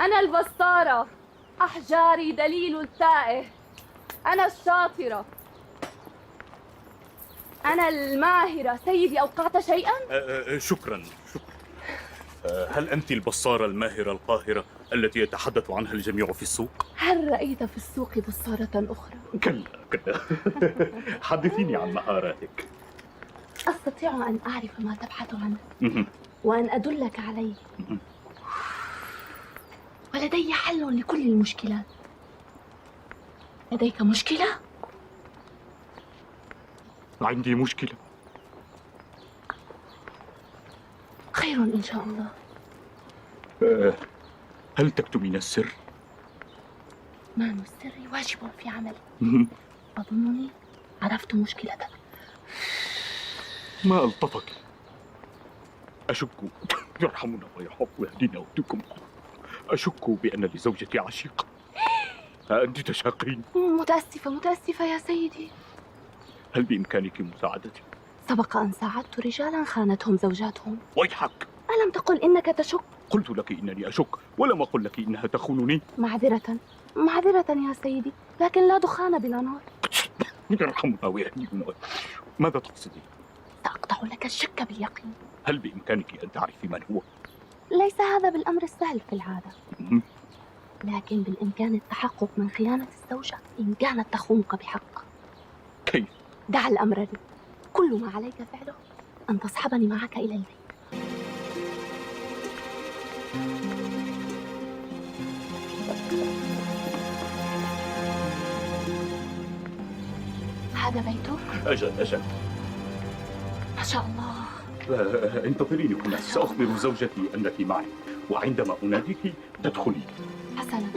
أنا البصارة، أحجاري دليل التائه، أنا الشاطرة، أنا الماهرة. سيدي أوقعت شيئا؟ شكرا شكرا. هل أنت البصارة الماهرة القاهرة التي يتحدث عنها الجميع في السوق؟ هل رأيت في السوق بصارة أخرى؟ كلا كلا. حدثيني عن مهاراتك. أستطيع أن أعرف ما تبحث عنه وأن أدلك عليه، ولدي حل لكل المشكلات. لديك مشكلة؟ عندي مشكلة. خير إن شاء الله. هل تكتمين السر؟ مان السر واجب في عملي. أظنني عرفت مشكلتك. ما ألطفك. أشك، يرحمنا ويرحم ويهدينا ويهديكم، أشك بأن لزوجتي عشيق. أنت تشاقين. متأسفة يا سيدي. هل بإمكانك مساعدتي؟ سبق أن ساعدت رجالا خانتهم زوجاتهم. ويحك، ألم تقل إنك تشك؟ قلت لك إنني أشك، ولم أقل لك إنها تخونني. معذرة يا سيدي، لكن لا دخان بلا نار. يرحمنا ويهدينا. ماذا تقصدين؟ سأقطع لك الشك باليقين. هل بإمكانك أن تعرفي من هو؟ ليس هذا بالأمر السهل في العادة، لكن بالإمكان التحقق من خيانة الزوجة إن كانت تخونك بحق. كيف؟ دع الأمر لي. كل ما عليك فعله أن تصحبني معك إلى البيت. هذا بيتك؟ أجل. ما شاء الله. انتظريني هنا، سأخبر زوجتي أنك معي، وعندما أناديك تدخلي. حسنا.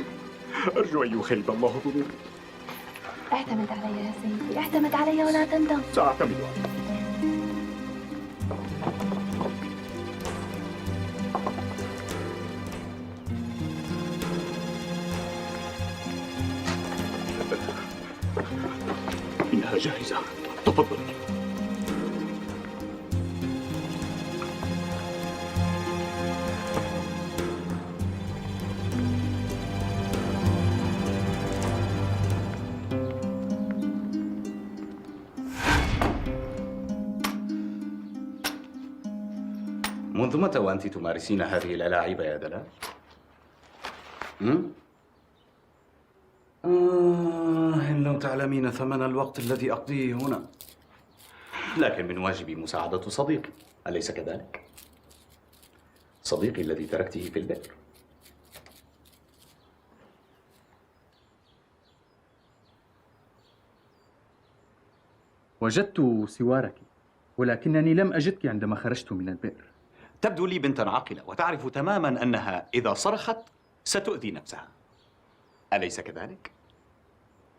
أرجو أن يخيب الله ظنوني. اعتمد علي يا سيدي، اعتمد علي ولا تندم. سأعتمد عليك. إنها جاهزة، تفضلي. منذ متى وأنت تمارسين هذه الألاعيب يا دلال؟ إن لو تعلمين ثمن الوقت الذي أقضيه هنا. لكن من واجبي مساعدة صديقي، أليس كذلك؟ صديقي الذي تركته في البئر. وجدت سوارك، ولكنني لم أجدك عندما خرجت من البئر. تبدو لي بنتا عاقلة، وتعرف تماما أنها إذا صرخت ستؤذي نفسها، أليس كذلك؟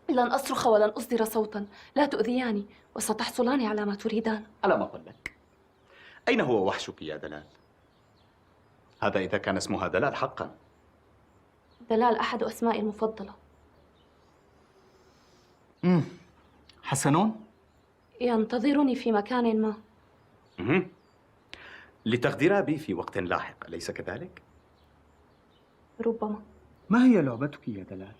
لن أصرخ ولن أصدر صوتا، لا تؤذياني وستحصلان على ما تريدان. ألم أقل لك؟ أين هو وحشك يا دلال؟ هذا إذا كان اسمها دلال حقا. دلال أحد أسمائي المفضلة. حسنون؟ ينتظرني في مكان ما. لتغدرا بي في وقت لاحق، أليس كذلك؟ ربما. ما هي لعبتك يا دلال؟